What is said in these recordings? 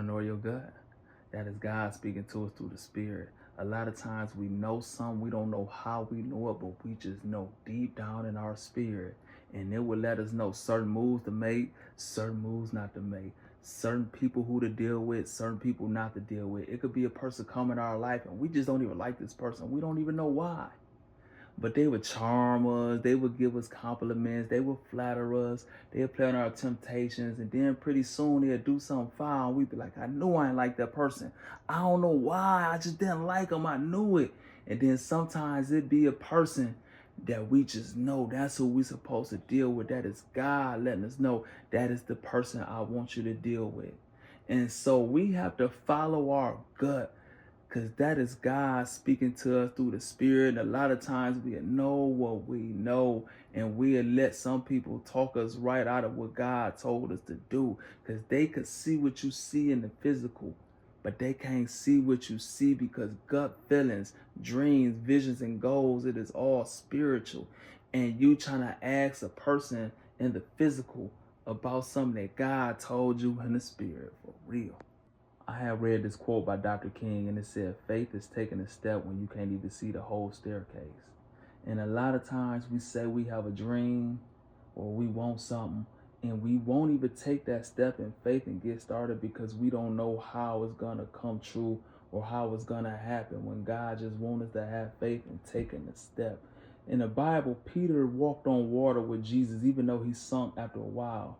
ignore your gut. That is God speaking to us through the Spirit. A lot of times we know something, we don't know how we know it, but we just know deep down in our spirit. And it will let us know certain moves to make, certain moves not to make, certain people who to deal with, certain people not to deal with. It could be a person come in our life and we just don't even like this person. We don't even know why. But they would charm us, they would give us compliments, they would flatter us, they'd play on our temptations, and then pretty soon they'd do something foul. We'd be like, I knew I didn't like that person. I don't know why, I just didn't like them, I knew it. And then sometimes it'd be a person that we just know that's who we're supposed to deal with. That is God letting us know that is the person I want you to deal with. And so we have to follow our gut, because that is God speaking to us through the Spirit. And a lot of times we know what we know, and we let some people talk us right out of what God told us to do, because they could see what you see in the physical, but they can't see what you see, because gut feelings, dreams, visions, and goals, it is all spiritual. And you trying to ask a person in the physical about something that God told you in the spirit, for real. I have read this quote by Dr. King, and it said, faith is taking a step when you can't even see the whole staircase. And a lot of times we say we have a dream or we want something, and we won't even take that step in faith and get started because we don't know how it's going to come true or how it's going to happen, when God just wants us to have faith and taking the step. In the Bible, Peter walked on water with Jesus, even though he sunk after a while.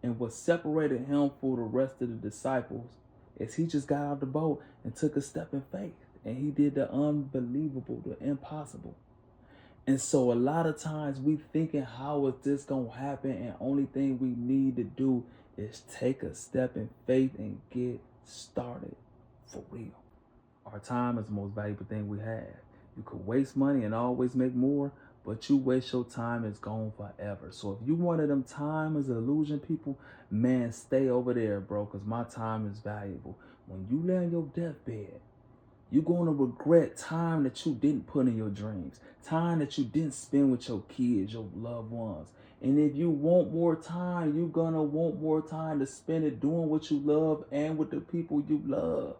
And what separated him from the rest of the disciples is he just got out of the boat and took a step in faith. And he did the unbelievable, the impossible. And so a lot of times we thinking, how is this going to happen? And only thing we need to do is take a step in faith and get started, for real. Our time is the most valuable thing we have. You could waste money and always make more, but you waste your time, it's gone forever. So if you one of them time is an illusion people, man, stay over there, bro, because my time is valuable. When you lay on your deathbed, you're going to regret time that you didn't put in your dreams, time that you didn't spend with your kids, your loved ones. And if you want more time, you're going to want more time to spend it doing what you love and with the people you love.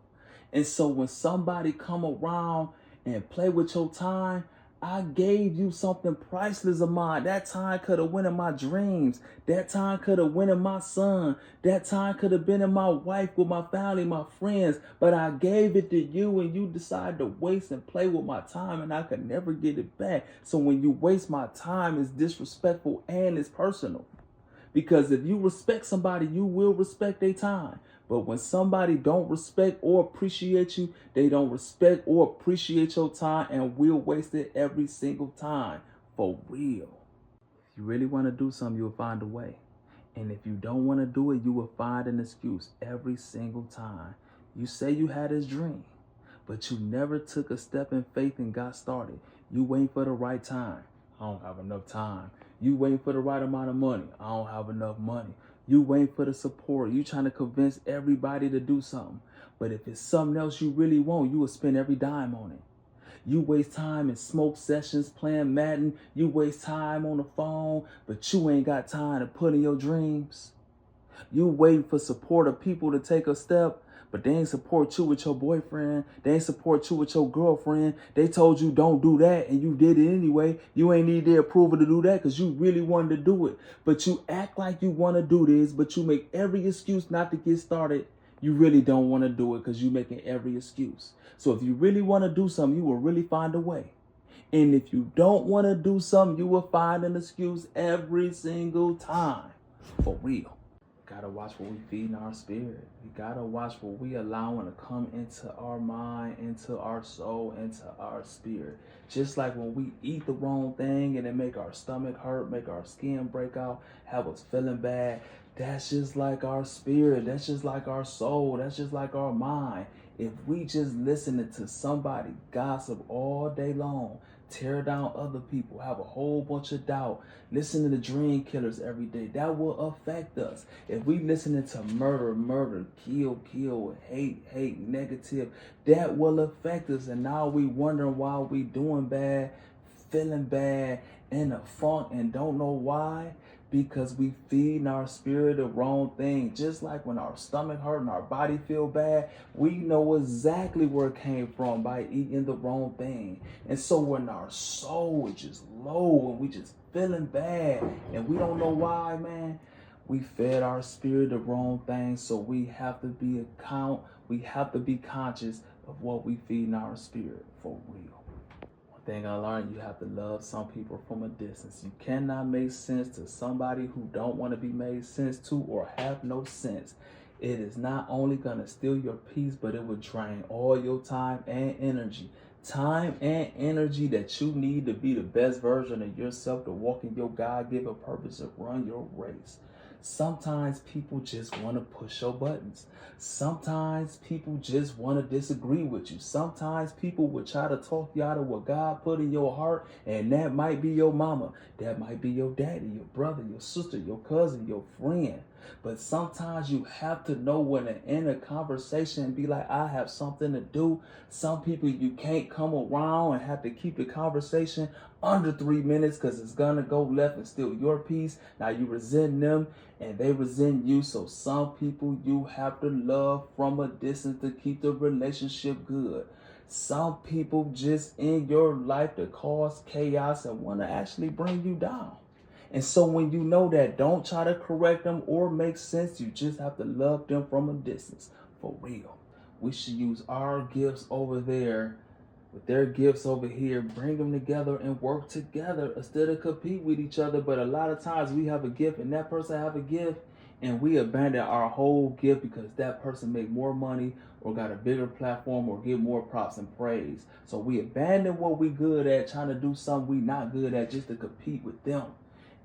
And so when somebody come around and play with your time, I gave you something priceless of mine. That time could have went in my dreams. That time could have went in my son. That time could have been in my wife, with my family, my friends. But I gave it to you, and you decided to waste and play with my time, and I could never get it back. So when you waste my time, it's disrespectful and it's personal. Because if you respect somebody, you will respect their time. But when somebody don't respect or appreciate you, they don't respect or appreciate your time and will waste it every single time. For real. If you really want to do something, you'll find a way. And if you don't want to do it, you will find an excuse every single time. You say you had this dream, but you never took a step in faith and got started. You waiting for the right time. I don't have enough time. You waiting for the right amount of money. I don't have enough money. You waiting for the support. You trying to convince everybody to do something. But if it's something else you really want, you will spend every dime on it. You waste time in smoke sessions, playing Madden. You waste time on the phone, but you ain't got time to put in your dreams. You waiting for support of people to take a step, but they ain't support you with your boyfriend. They ain't support you with your girlfriend. They told you don't do that, and you did it anyway. You ain't need their approval to do that because you really wanted to do it. But you act like you want to do this, but you make every excuse not to get started. You really don't want to do it because you making every excuse. So if you really want to do something, you will really find a way. And if you don't want to do something, you will find an excuse every single time. For real. Gotta watch what we feed in our spirit. We gotta watch what we allowing to come into our mind, into our soul, into our spirit. Just like when we eat the wrong thing and it make our stomach hurt, make our skin break out, have us feeling bad. That's just like our spirit. That's just like our soul. That's just like our mind. If we just listening to somebody gossip all day long, tear down other people, have a whole bunch of doubt, listen to the dream killers every day, that will affect us. If we listening to murder, kill, hate, negative, that will affect us. And now we wondering why we doing bad, feeling bad, in a funk, and don't know why. because we feeding our spirit the wrong thing. Just like when our stomach hurt and our body feel bad, we know exactly where it came from by eating the wrong thing. And so when our soul is just low and we just feeling bad and we don't know why, man, we fed our spirit the wrong thing. So we have to be conscious of what we feed in our spirit for real. Thing I learned, you have to love some people from a distance. You cannot make sense to somebody who don't want to be made sense to or have no sense. It is not only going to steal your peace, but it will drain all your time and energy. Time and energy that you need to be the best version of yourself, to walk in your God-given purpose and run your race. Sometimes people just want to push your buttons. Sometimes people just want to disagree with you. Sometimes people will try to talk you out of what God put in your heart, and that might be your mama, that might be your daddy, your brother, your sister, your cousin, your friend. But sometimes you have to know when to end a conversation and be like, I have something to do. Some people you can't come around and have to keep the conversation under 3 minutes because it's going to go left and steal your peace. Now you resent them and they resent you. So some people you have to love from a distance to keep the relationship good. Some people just in your life to cause chaos and want to actually bring you down. And so when you know that, don't try to correct them or make sense. You just have to love them from a distance. For real. We should use our gifts over there with their gifts over here, bring them together and work together instead of compete with each other. But a lot of times we have a gift and that person have a gift and we abandon our whole gift because that person make more money or got a bigger platform or get more props and praise. So we abandon what we good at, trying to do something we not good at just to compete with them.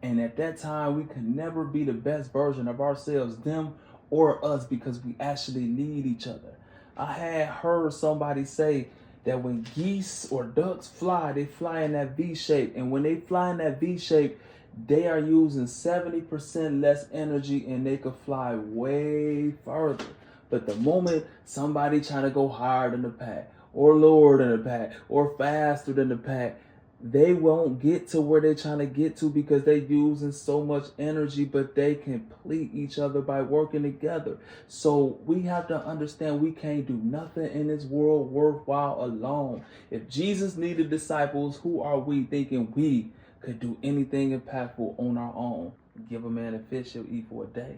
And at that time, we can never be the best version of ourselves, them or us, because we actually need each other. I had heard somebody say that when geese or ducks fly, they fly in that V shape. And when they fly in that V shape, they are using 70% less energy and they could fly way further. But the moment somebody trying to go higher than the pack or lower than the pack or faster than the pack, they won't get to where they're trying to get to because they're using so much energy, but they complete each other by working together. So we have to understand we can't do nothing in this world worthwhile alone. If Jesus needed disciples, who are we thinking we could do anything impactful on our own? Give a man a fish, he'll eat for a day.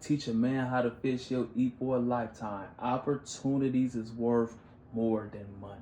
Teach a man how to fish, he'll eat for a lifetime. Opportunities is worth more than money.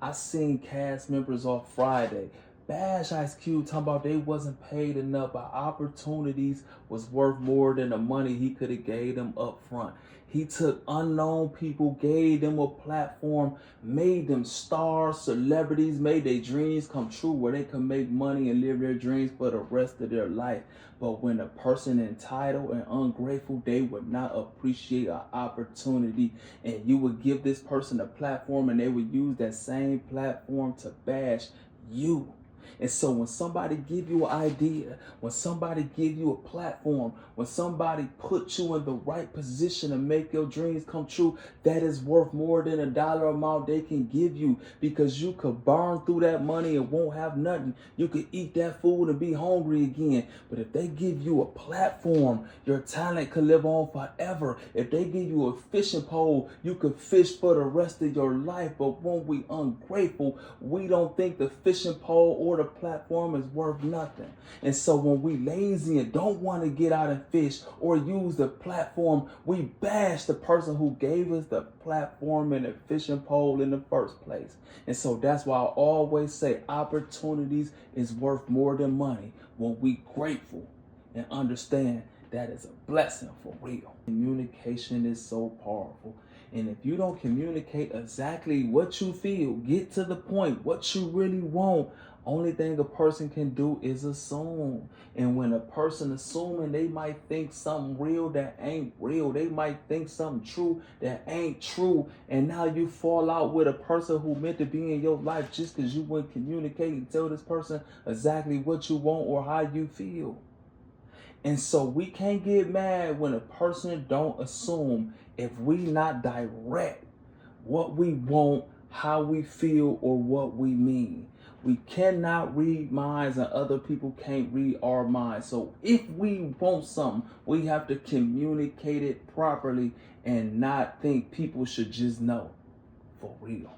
I seen cast members on Friday bash Ice Cube talking about they wasn't paid enough, but opportunities was worth more than the money he could have gave them up front. He took unknown people, gave them a platform, made them stars, celebrities, made their dreams come true where they could make money and live their dreams for the rest of their life. But when a person entitled and ungrateful, they would not appreciate an opportunity. And you would give this person a platform and they would use that same platform to bash you. And so when somebody give you an idea, when somebody give you a platform, when somebody put you in the right position to make your dreams come true, that is worth more than a dollar amount they can give you, because you could burn through that money and won't have nothing. You could eat that food and be hungry again. But if they give you a platform, your talent could live on forever. If they give you a fishing pole, you could fish for the rest of your life. But when we ungrateful, we don't think the fishing pole or the platform is worth nothing. And so when we lazy and don't want to get out and fish or use the platform, we bash the person who gave us the platform and the fishing pole in the first place. And so that's why I always say opportunities is worth more than money when we grateful and understand that is a blessing for real. Communication is so powerful. And if you don't communicate exactly what you feel, get to the point, what you really want, only thing a person can do is assume. And when a person assuming, they might think something real that ain't real. They might think something true that ain't true. And now you fall out with a person who meant to be in your life just because you wouldn't communicate and tell this person exactly what you want or how you feel. And so we can't get mad when a person don't assume if we not direct what we want, how we feel or what we mean. We cannot read minds and other people can't read our minds. So if we want something, we have to communicate it properly and not think people should just know. For real.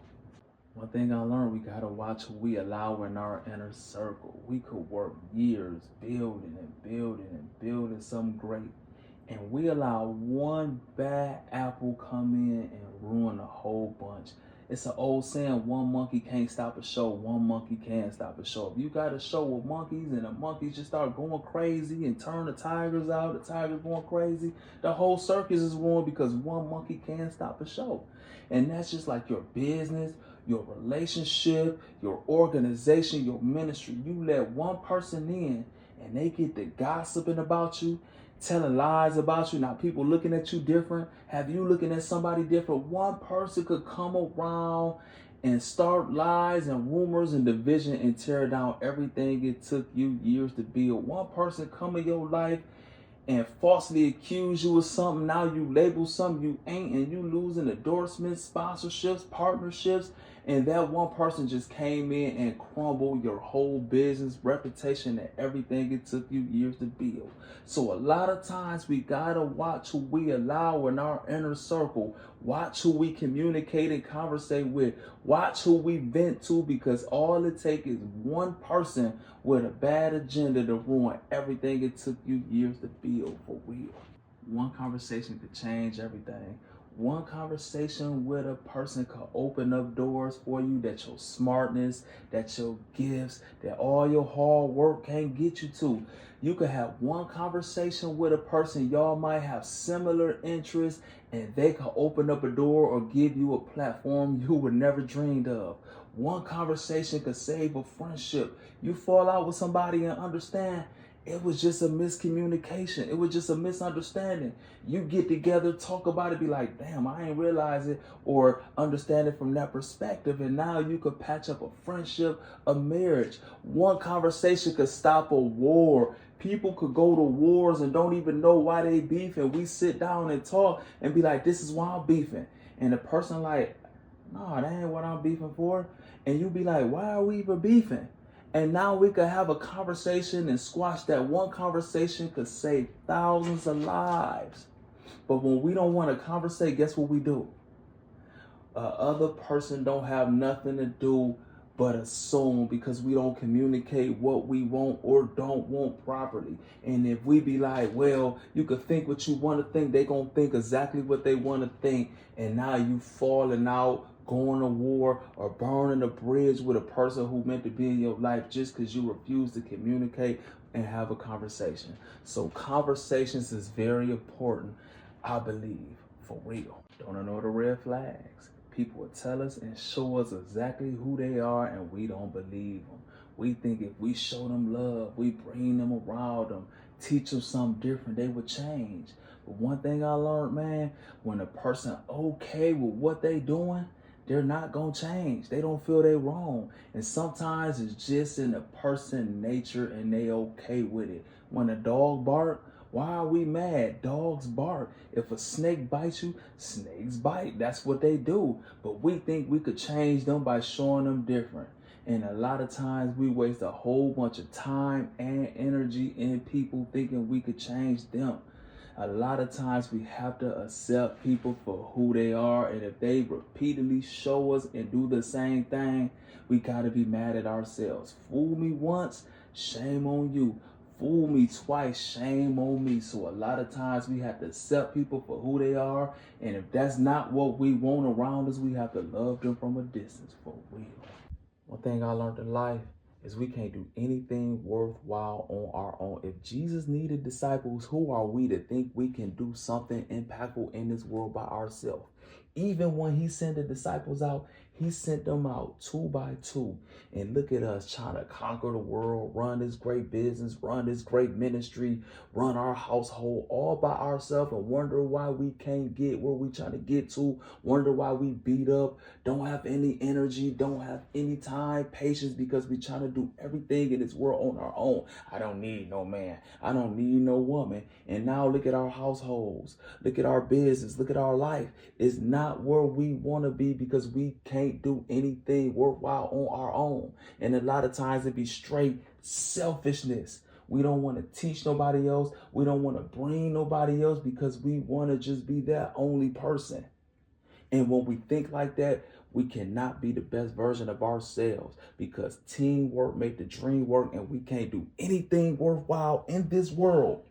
One thing I learned, we gotta watch who we allow in our inner circle. We could work years building and building and building something great, and we allow one bad apple come in and ruin a whole bunch. It's an old saying, one monkey can't stop a show, one monkey can stop a show. If you got a show with monkeys and the monkeys just start going crazy and turn the tigers out, the tigers going crazy, the whole circus is ruined because one monkey can't stop a show. And that's just like your business, your relationship, your organization, your ministry. You let one person in and they get to gossiping about you, telling lies about you. Now people looking at you different. Have you looking at somebody different? One person could come around and start lies and rumors and division and tear down everything it took you years to build. One person come in your life and falsely accuse you of something. Now you label something you ain't, and you losing endorsements, sponsorships, partnerships, and that one person just came in and crumbled your whole business, reputation, and everything it took you years to build. So a lot of times we gotta watch who we allow in our inner circle, watch who we communicate and conversate with, watch who we vent to, because all it takes is one person with a bad agenda to ruin everything it took you years to build. For real. One conversation could change everything. One conversation with a person could open up doors for you that your smartness, that your gifts, that all your hard work can't get you to. You could have one conversation with a person, y'all might have similar interests, and they could open up a door or give you a platform you would never dreamed of. One conversation could save a friendship. You fall out with somebody and understand it was just a miscommunication. It was just a misunderstanding. You get together, talk about it, be like, damn, I ain't realize it, or understand it from that perspective. And now you could patch up a friendship, a marriage. One conversation could stop a war. People could go to wars and don't even know why they beefing. We sit down and talk and be like, this is why I'm beefing. And the person like, no, that ain't what I'm beefing for. And you be like, why are we even beefing? And now we could have a conversation and squash that. One conversation could save thousands of lives. But when we don't want to conversate, guess what we do? Other person don't have nothing to do but assume, because we don't communicate what we want or don't want properly. And if we be like, well, you could think what you want to think, they gonna think exactly what they want to think. And now you falling out, going to war, or burning a bridge with a person who meant to be in your life just because you refuse to communicate and have a conversation. So conversations is very important, I believe, for real. Don't ignore the red flags. People will tell us and show us exactly who they are, and we don't believe them. We think if we show them love, we bring them around them, teach them something different, they would change. But one thing I learned, man, when a person okay with what they doing, they're not gonna change. They don't feel they wrong. And sometimes it's just in the person nature and they okay with it. When a dog bark, why are we mad? Dogs bark. If a snake bites you, snakes bite. That's what they do. But we think we could change them by showing them different. And a lot of times we waste a whole bunch of time and energy in people thinking we could change them. A lot of times we have to accept people for who they are. And if they repeatedly show us and do the same thing, we got to be mad at ourselves. Fool me once, shame on you. Fool me twice, shame on me. So a lot of times we have to accept people for who they are. And if that's not what we want around us, we have to love them from a distance, for real. One thing I learned in life is we can't do anything worthwhile on our own. If Jesus needed disciples, who are we to think we can do something impactful in this world by ourselves? Even when he sent the disciples out, he sent them out 2 by 2. And look at us trying to conquer the world, run this great business, run this great ministry, run our household all by ourselves, and wonder why we can't get where we trying to get to, wonder why we beat up, don't have any energy, don't have any time, patience, because we trying to do everything in this world on our own. I don't need no man. I don't need no woman. And now look at our households. Look at our business. Look at our life. It's not not where we want to be because we can't do anything worthwhile on our own. And a lot of times it be straight selfishness. We don't want to teach nobody else. We don't want to bring nobody else because we want to just be that only person. And when we think like that, we cannot be the best version of ourselves because teamwork make the dream work, and we can't do anything worthwhile in this world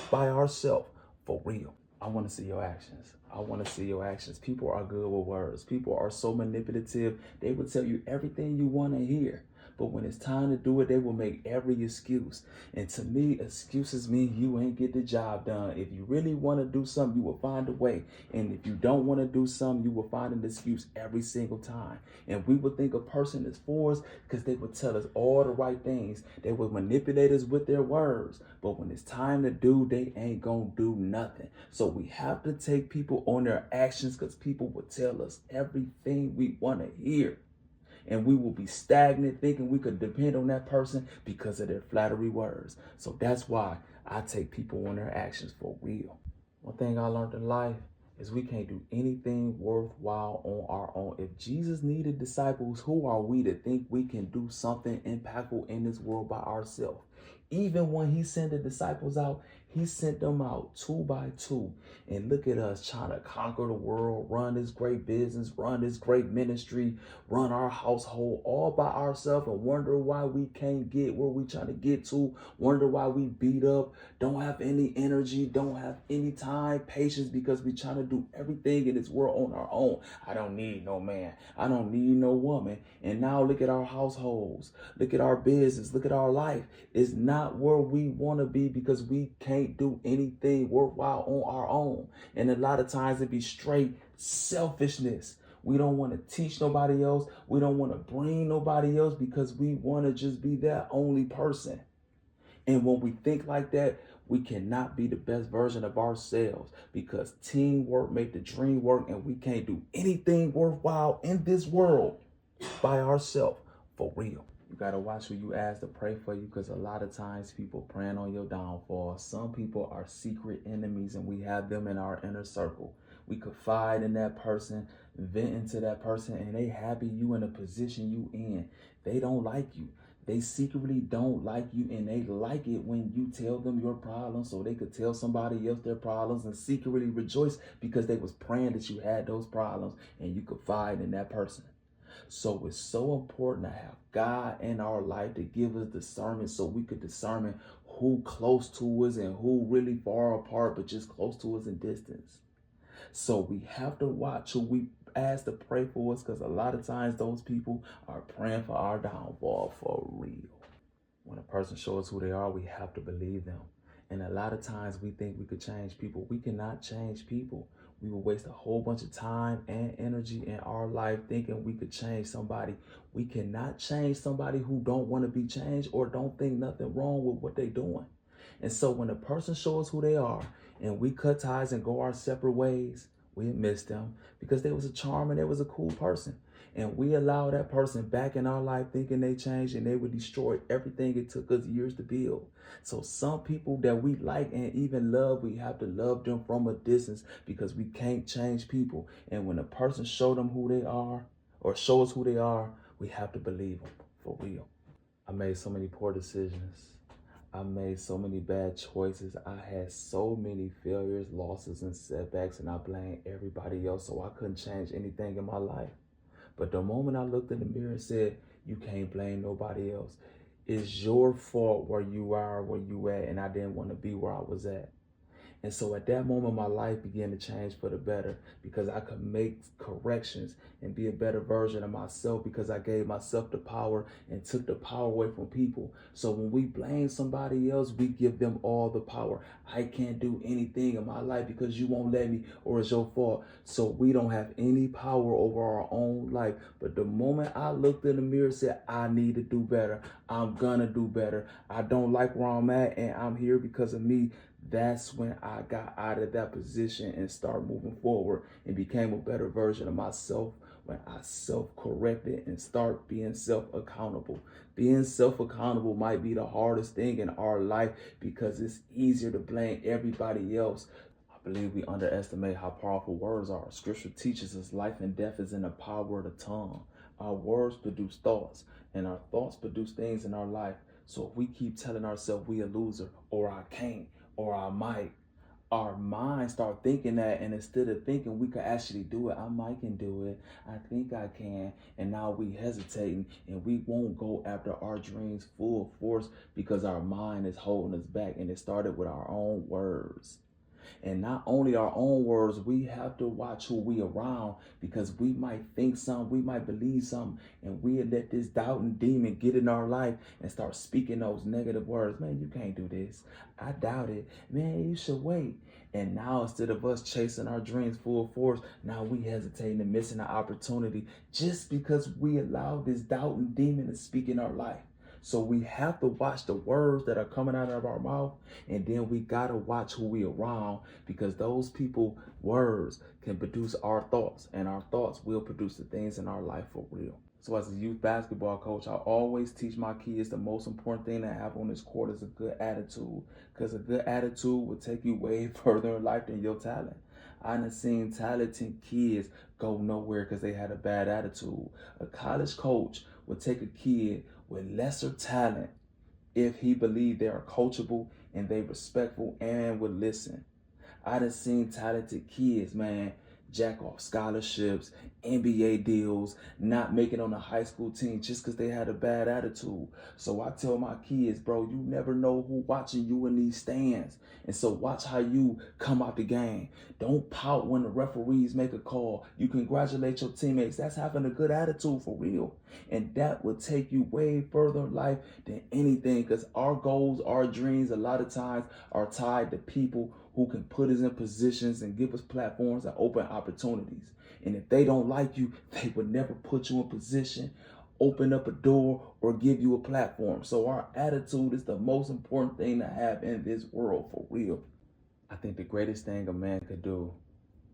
by ourselves, for real. I want to see your actions. I want to see your actions. People are good with words. People are so manipulative. They will tell you everything you want to hear. But when it's time to do it, they will make every excuse. And to me, excuses mean you ain't get the job done. If you really want to do something, you will find a way. And if you don't want to do something, you will find an excuse every single time. And we would think a person is for us because they would tell us all the right things. They would manipulate us with their words. But when it's time to do, they ain't gonna do nothing. So we have to take people on their actions because people will tell us everything we want to hear. And we will be stagnant thinking we could depend on that person because of their flattery words. So that's why I take people on their actions for real. One thing I learned in life is we can't do anything worthwhile on our own. If Jesus needed disciples, who are we to think we can do something impactful in this world by ourselves? Even when he sent the disciples out, he sent them out 2 by 2. And look at us trying to conquer the world, run this great business, run this great ministry, run our household all by ourselves, and wonder why we can't get where we trying to get to, wonder why we beat up, don't have any energy, don't have any time, patience, because we trying to do everything in this world on our own. I don't need no man. I don't need no woman. And now look at our households. Look at our business. Look at our life. It's not where we want to be because we can't do anything worthwhile on our own. And a lot of times it be straight selfishness. We don't want to teach nobody else. We don't want to bring nobody else because we want to just be that only person. And when we think like that, we cannot be the best version of ourselves because teamwork make the dream work, and we can't do anything worthwhile in this world by ourselves, for real. You got to watch who you ask to pray for you because a lot of times people praying on your downfall. Some people are secret enemies and we have them in our inner circle. We confide in that person, vent into that person, and they happy you in the position you in. They don't like you. They secretly don't like you, and they like it when you tell them your problems so they could tell somebody else their problems and secretly rejoice because they was praying that you had those problems and you confide in that person. So it's so important to have God in our life to give us discernment so we could discern who close to us and who really far apart but just close to us in distance. So we have to watch who we ask to pray for us because a lot of times those people are praying for our downfall for real. When a person shows us who they are, we have to believe them. And a lot of times we think we could change people. We cannot change people. We will waste a whole bunch of time and energy in our life thinking we could change somebody. We cannot change somebody who don't want to be changed or don't think nothing wrong with what they're doing. And so when a person shows us who they are and we cut ties and go our separate ways, we miss them because they was a charm and they was a cool person. And we allow that person back in our life thinking they changed and they would destroy everything it took us years to build. So some people that we like and even love, we have to love them from a distance because we can't change people. And when a person show them who they are or show us who they are, we have to believe them for real. I made so many poor decisions. I made so many bad choices. I had so many failures, losses, and setbacks, and I blamed everybody else, so I couldn't change anything in my life. But the moment I looked in the mirror and said, you can't blame nobody else. It's your fault where you are, where you at, and I didn't want to be where I was at. And so at that moment, my life began to change for the better because I could make corrections and be a better version of myself because I gave myself the power and took the power away from people. So when we blame somebody else, we give them all the power. I can't do anything in my life because you won't let me or it's your fault. So we don't have any power over our own life. But the moment I looked in the mirror and said, I need to do better, I'm gonna do better. I don't like where I'm at and I'm here because of me. That's when I got out of that position and started moving forward and became a better version of myself when I self-corrected and start being self-accountable. Being self-accountable might be the hardest thing in our life because it's easier to blame everybody else. I believe we underestimate how powerful words are. Scripture teaches us life and death is in the power of the tongue. Our words produce thoughts, and our thoughts produce things in our life. So if we keep telling ourselves we a loser, or I can't, or I might, our minds start thinking that, and instead of thinking we could actually do it, I might can do it, I think I can, and now we hesitating and we won't go after our dreams full force because our mind is holding us back, and it started with our own words. And not only our own words, we have to watch who we around, because we might think something, we might believe something, and we let this doubting demon get in our life and start speaking those negative words. Man, you can't do this. I doubt it. Man, you should wait. And now instead of us chasing our dreams full force, now we hesitating and missing the opportunity just because we allowed this doubting demon to speak in our life. So we have to watch the words that are coming out of our mouth, and then we gotta watch who we around, because those people words can produce our thoughts, and our thoughts will produce the things in our life for real. So as a youth basketball coach, I always teach my kids the most important thing to have on this court is a good attitude, because a good attitude will take you way further in life than your talent. I done seen talented kids go nowhere because they had a bad attitude. A college coach would take a kid with lesser talent if he believed they are coachable and they respectful and would listen. I done seen talented kids, man, jack off scholarships, NBA deals, not making on a high school team just because they had a bad attitude. So I tell my kids, bro, you never know who watching you in these stands. And so watch how you come out the game. Don't pout when the referees make a call. You congratulate your teammates. That's having a good attitude for real. And that will take you way further in life than anything, because our goals, our dreams, a lot of times are tied to people who can put us in positions and give us platforms that open opportunities. And if they don't like you, they would never put you in position, open up a door, or give you a platform. So our attitude is the most important thing to have in this world for real. I think the greatest thing a man could do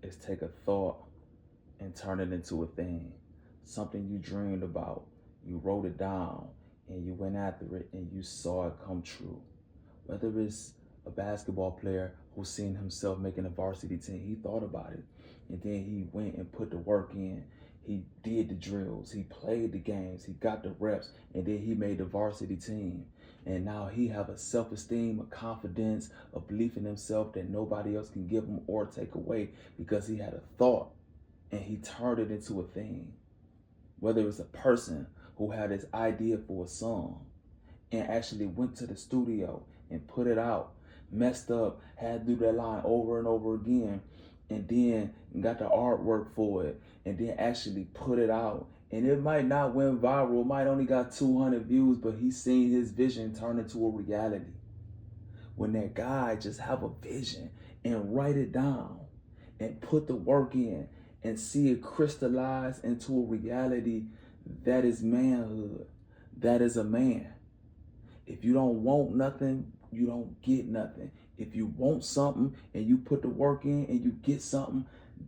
is take a thought and turn it into a thing. Something you dreamed about, you wrote it down, and you went after it, and you saw it come true. Whether it's a basketball player who seen himself making a varsity team, he thought about it, and then he went and put the work in. He did the drills, he played the games, he got the reps, and then he made the varsity team. And now he have a self-esteem, a confidence, a belief in himself that nobody else can give him or take away, because he had a thought and he turned it into a thing. Whether it's a person who had this idea for a song and actually went to the studio and put it out, messed up, had to do that line over and over again, and then got the artwork for it, and then actually put it out. And it might not went viral, might only got 200 views, but he's seen his vision turn into a reality. When that guy just have a vision and write it down and put the work in and see it crystallize into a reality, that is manhood. That is a man. If you don't want nothing, you don't get nothing. If you want something and you put the work in and you get something,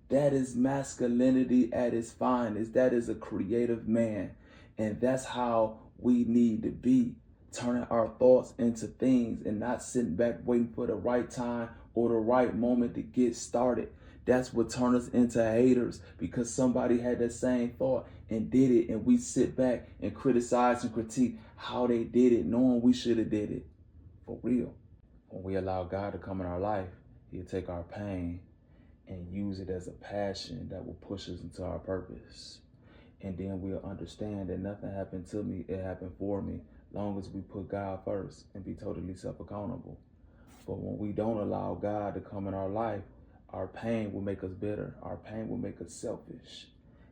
that is masculinity at its finest. That is a creative man. And that's how we need to be, turning our thoughts into things and not sitting back waiting for the right time or the right moment to get started. That's what turns us into haters, because somebody had that same thought and did it, and we sit back and criticize and critique how they did it, knowing we should have did it. For real. When we allow God to come in our life, he'll take our pain and use it as a passion that will push us into our purpose. And then we'll understand that nothing happened to me, it happened for me, long as we put God first and be totally self-accountable. But when we don't allow God to come in our life, our pain will make us bitter. Our pain will make us selfish.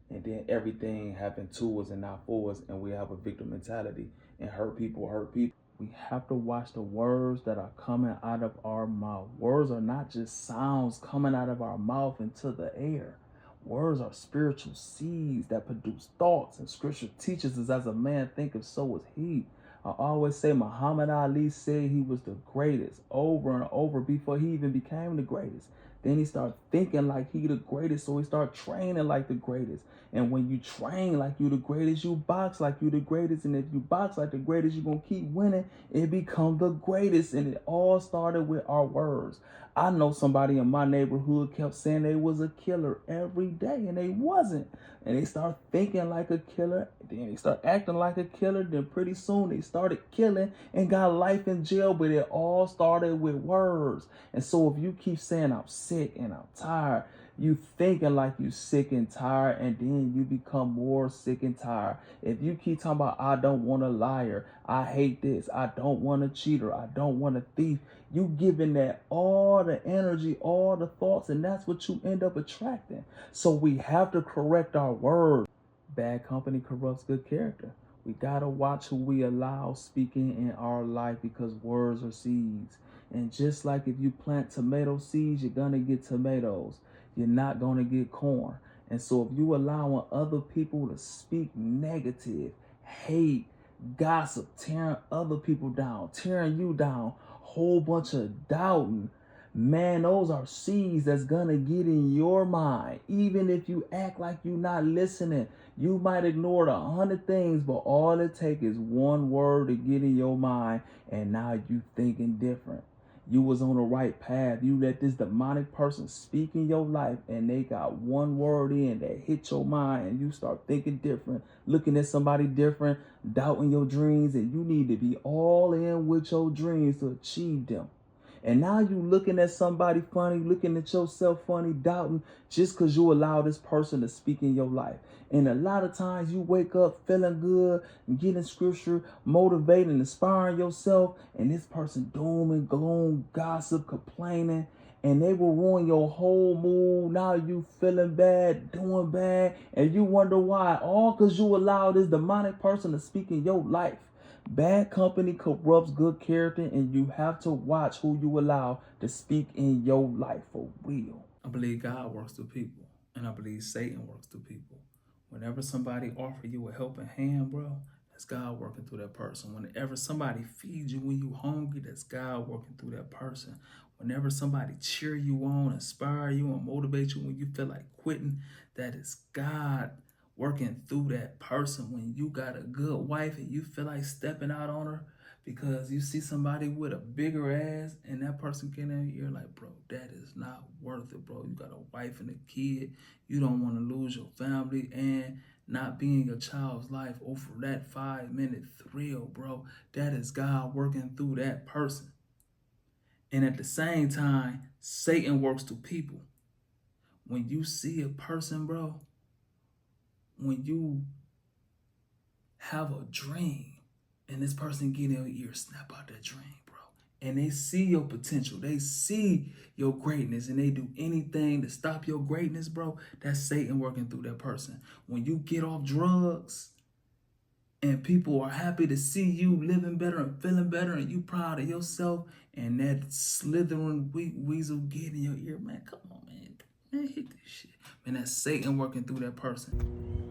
And then everything happened to us and not for us, and we have a victim mentality and hurt people hurt people. We have to watch the words that are coming out of our mouth. Words are not just sounds coming out of our mouth into the air. Words are spiritual seeds that produce thoughts, and scripture teaches us, as a man thinketh, so is he. I always say Muhammad Ali said he was the greatest over and over before he even became the greatest. Then he start thinking like he the greatest, so he start training like the greatest. And when you train like you the greatest, you box like you the greatest. And if you box like the greatest, you're going to keep winning. It become the greatest. And it all started with our words. I know somebody in my neighborhood kept saying they was a killer every day, and they wasn't. And they start thinking like a killer, then they start acting like a killer, then pretty soon they started killing and got life in jail, but it all started with words. And so if you keep saying I'm sick and I'm tired, you thinking like you sick and tired, and then you become more sick and tired. If you keep talking about I don't want a liar, I hate this, I don't want a cheater, I don't want a thief, you giving that all the energy, all the thoughts, and that's what you end up attracting. So we have to correct our words. Bad company corrupts good character. We gotta watch who we allow speaking in our life, because words are seeds. And just like if you plant tomato seeds, you're gonna get tomatoes. You're not gonna get corn. And so if you allowing other people to speak negative, hate, gossip, tearing other people down, tearing you down, whole bunch of doubting, man, those are seeds that's gonna get in your mind. Even if you act like you're not listening, you might ignore 100 things, but all it takes is one word to get in your mind, and now you thinking different. You was on the right path. You let this demonic person speak in your life, and they got one word in that hit your mind, and you start thinking different, looking at somebody different, doubting your dreams, and you need to be all in with your dreams to achieve them. And now you looking at somebody funny, looking at yourself funny, doubting just because you allow this person to speak in your life. And a lot of times you wake up feeling good and getting scripture, motivating, inspiring yourself, and this person doom and gloom, gossip, complaining, and they will ruin your whole mood. Now you feeling bad, doing bad, and you wonder why. All because you allow this demonic person to speak in your life. Bad company corrupts good character, and you have to watch who you allow to speak in your life for real. I believe God works through people, and I believe Satan works through people. Whenever somebody offers you a helping hand, bro, that's God working through that person. Whenever somebody feeds you when you hungry, that's God working through that person. Whenever somebody cheer you on, inspire you, and motivate you when you feel like quitting, that is God working through that person. When you got a good wife and you feel like stepping out on her because you see somebody with a bigger ass and that person get in, you're like, bro, that is not worth it, bro. You got a wife and a kid. You don't want to lose your family and not being your child's life over that 5-minute thrill, bro. That is God working through that person. And at the same time, Satan works through people. When you see a person, bro, when you have a dream and this person get in your ear, snap out that dream, bro. And they see your potential. They see your greatness, and they do anything to stop your greatness, bro. That's Satan working through that person. When you get off drugs and people are happy to see you living better and feeling better, and you proud of yourself, and that slithering weasel get in your ear, man, come on, man. Man, hit this shit. Man, that's Satan working through that person.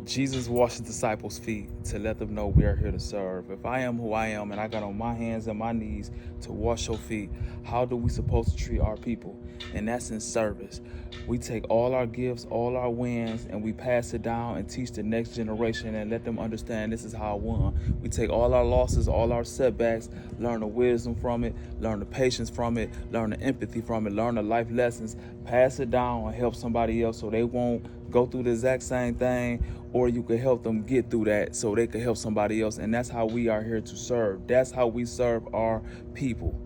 Jesus washed his disciples' feet to let them know we are here to serve. If I am who I am and I got on my hands and my knees to wash your feet, how do we supposed to treat our people? And that's in service. We take all our gifts, all our wins, and we pass it down and teach the next generation and let them understand this is how I won. We take all our losses, all our setbacks, learn the wisdom from it, learn the patience from it, learn the empathy from it, learn the life lessons, pass it down and help somebody else so they won't go through the exact same thing, or you could help them get through that so they could help somebody else. And that's how we are here to serve. That's how we serve our people.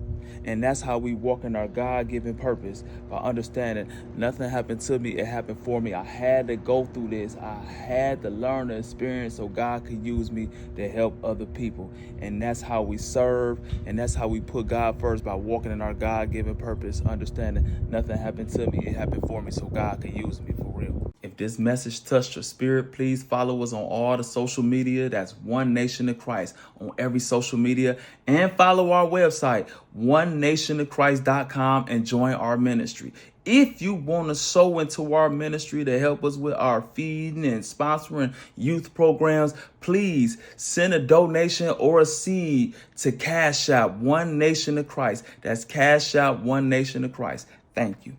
And that's how we walk in our God-given purpose, by understanding nothing happened to me, it happened for me. I had to go through this. I had to learn the experience so God could use me to help other people. And that's how we serve, and that's how we put God first, by walking in our God-given purpose, understanding nothing happened to me, it happened for me so God could use me for real. If this message touched your spirit, please follow us on all the social media. That's One Nation of Christ on every social media. And follow our website, onenationofchrist.com, and join our ministry. If you want to sow into our ministry to help us with our feeding and sponsoring youth programs, please send a donation or a seed to Cash App One Nation of Christ. That's Cash App One Nation of Christ. Thank you.